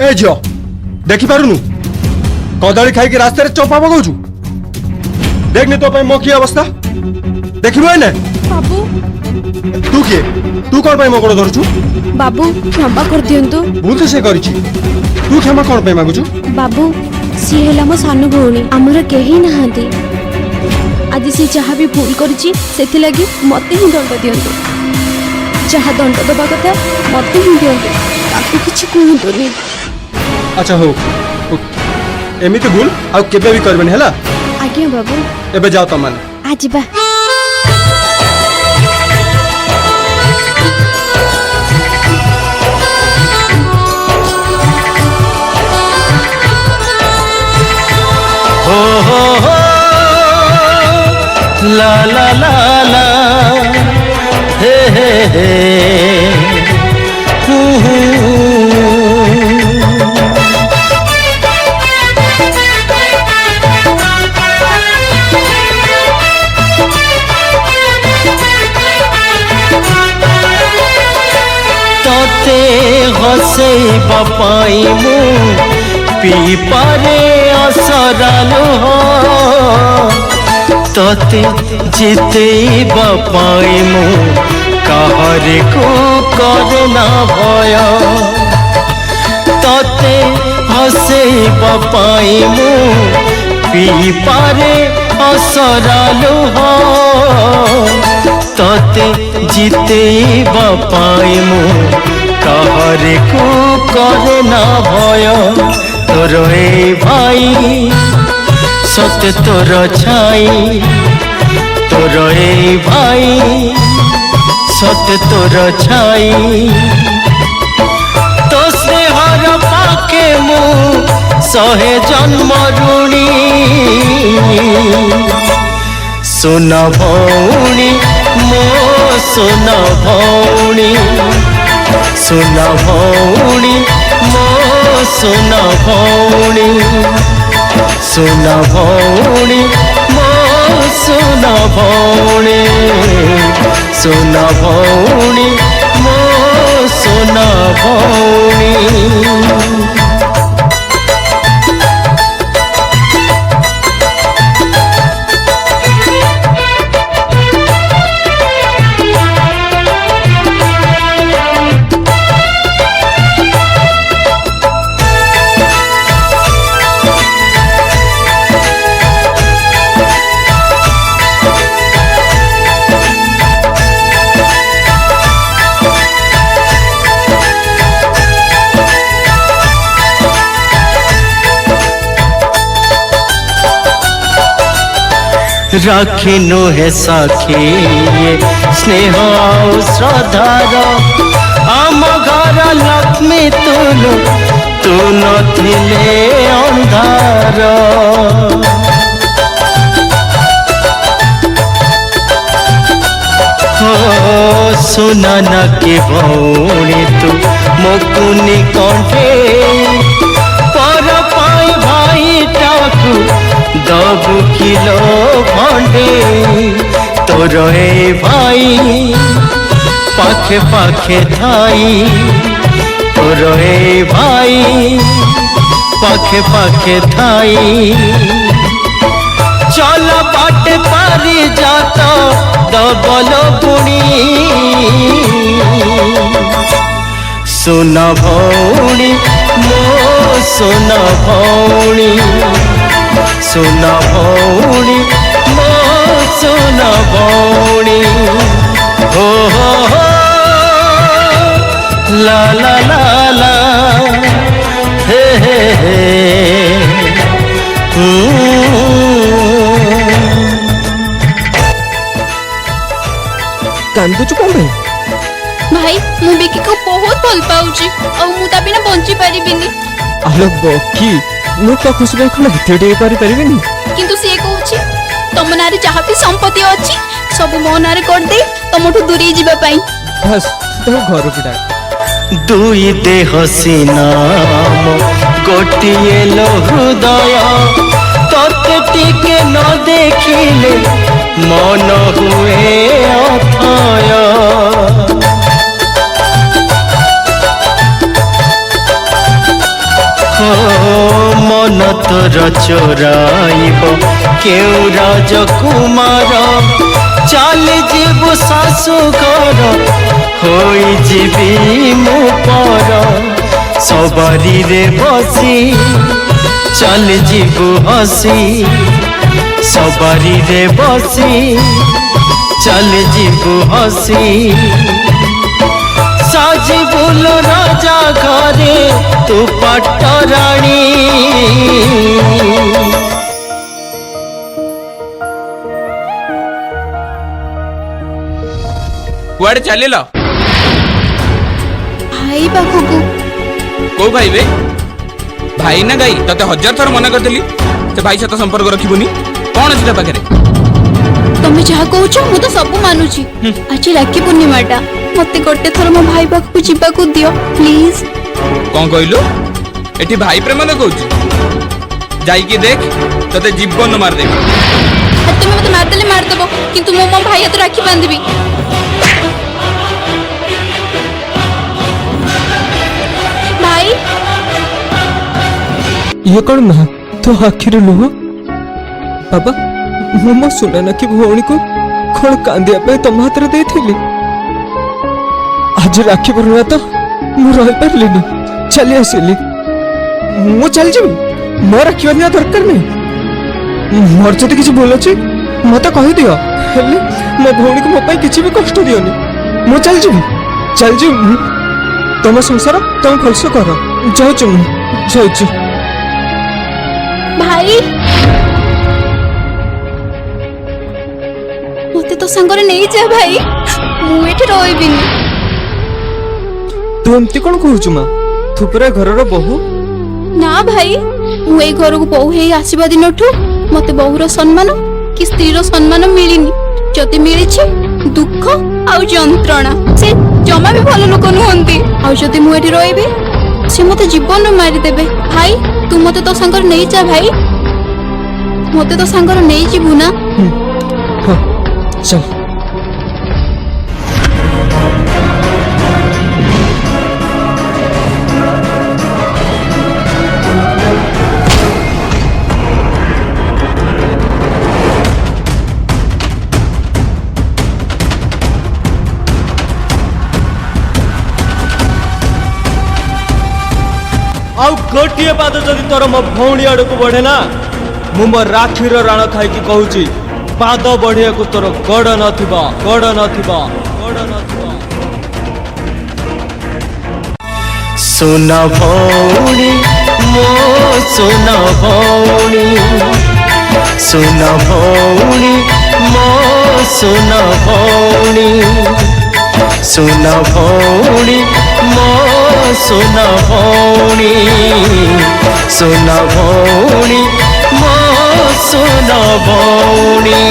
ए झियो देखी पारुनु कदली खाई रास्ता चौपा पकाउछु देखनी तो मो की अवस्था देखिबु एने बाबू तू किए तू कौन पे मो गोड़ धरछु बाबू क्षमा कर दियंतु भूल तो से करिछि तू क्षमा कौन पे मागुछु बाबू सी हेला मो सानु भौणी हमर केही नहांती आज सी जहाँ भी भूल करिछि सेथि लागि मते ही दंड दियंतु जहाँ दंड दबा कथा मते ही दियंतु ताकू किछि कहंतुनी अच्छा हो एमिति भूल आ केबे भी करबेन हैला आज्ञा बाबू एबे जाओ तमन आज बा हो ला ला ला ला हे हे हे तते हसैबा पाई मु पी पारे असरालु हो तते जितेबा पाई मु कहरे को करना भय तते हसैबा पाई मु पी पारे असरालु हो तते जितेबा पाई मु कहरे को करना भय तोर ए भाई सत्य तोर छाई तोर ए भाई सत्य तोर छाई तो स्नेहर पाके मु सहे जन्म ऋणी सुन भौणी मो सुन भौणी सुन भौणी मो सुन भौणी सुन भौणी मो सुन भौणी सुन भौणी मो सुन भौणी राखिनु हे साखी स्नेह श्रद्धार आम घर लक्ष्मी तुलु तू नथिले अंधार हो सुना न के भौणी तू मुकुनी कंठे पर पाई भाई टाकू दबु किलो भंडे तोर ए भाई पाखे पाखे थाई तोर ए भाई पाखे पाखे थाई चल बाट पारी जात दबल बुणी सुन भौणी मो सुन भौणी सुन भौणी मो सुन भौणी हो ला ला ला ला हे हे हे कांदुचु कौन भाई भाई मु बिकी को बहुत भल पाउची और मु ता बिना बंची परिबिनी आलो बकी मु तो खुश भाई खुला हिते टे पारी परिबिनी किंतु से कहूची तम नारे जहा भी संपत्ति अछि सब मो नारे कर दे तमठु दूरी जिबा पई बस तो घर पिटा दुई देह सिनाम गोटिए लो हृदय तोते टिके न देखिले मन हुए अथय चोराइब केउ राजकुमार चल जीव शाशु घर हो जीवी मु पर सबरी रे बसी चल जीवु हसी सबरी रे बसी चल जीवु हसी साजिबुल राजा घरे तू पटराणी कुआड़े चलिल भाई पाखकू को भाई बे भाई ना गाई तते 1000 थर मना करदेली से भाई सहित संपर्क रखिबुनी कौन अछि ता पाखरे तमे जहा कहूछ मु तो सब मानुची आज राखी पूर्णिमाटा मते गोटे थर मो भाई पाखकू जिबाकू दियो प्लीज कौन कहलु एठी भाई प्रेम देखौची जाई के देख तते जीवन मार देबी तुम मते मारदेले मार देबो किंतु मो भाई हाथ राखी बांधबी भाई ये कौन माँ तो आखिर लुह बाबा मो सुना ना कि भौणी को कौन कांदिया पे तुम हाथ रे देथिली आज राखी पूर्णिमा तो मु रही पारलिनी चली आसिली मु चल जीवी मो राखी बांधिया दरकार नहीं मोर जदि किसी भूल अच्छी मत कही दियो हेले मो भौणी को मो पाई किसी भी कष्ट दियोनी मु चल जीवी तुम संसार तुम भलसे कर जाऊँ भाई मते तो संगरे नहीं जा भाई मु एठी रहबिनी तू एमती कौन कहूचु माँ तू पूरा घरर बहु ना भाई मु ए घर को बहु हे आसीबा दिनठू मते बहुर सम्मान कि स्त्रीर सम्मान मिलिनी जति मिलिछि दुख आ जंत्रणा से जमा भी भल लोक नुहंती आ जति मु एठी रहबी से मते जीवन मारी देबे भाई तू मते तो संगर नहीं जा भाई मते तो संगर नहीं जीवु ना हाँ चल आउ गोटे पाद जदि तोर मो भौणी आड़ को बढ़े ना मु मो राखीर राण खाई कहूची पाद बढ़िया को तोर गड़ नथिबा गड़ नथिबा गड़ नथिबा सुन भौणी मो सुन भौणी सुन भौणी मो सुन भौणी सुन भौणी मो सुन भौणी सुन भौणी मो सुन भौणी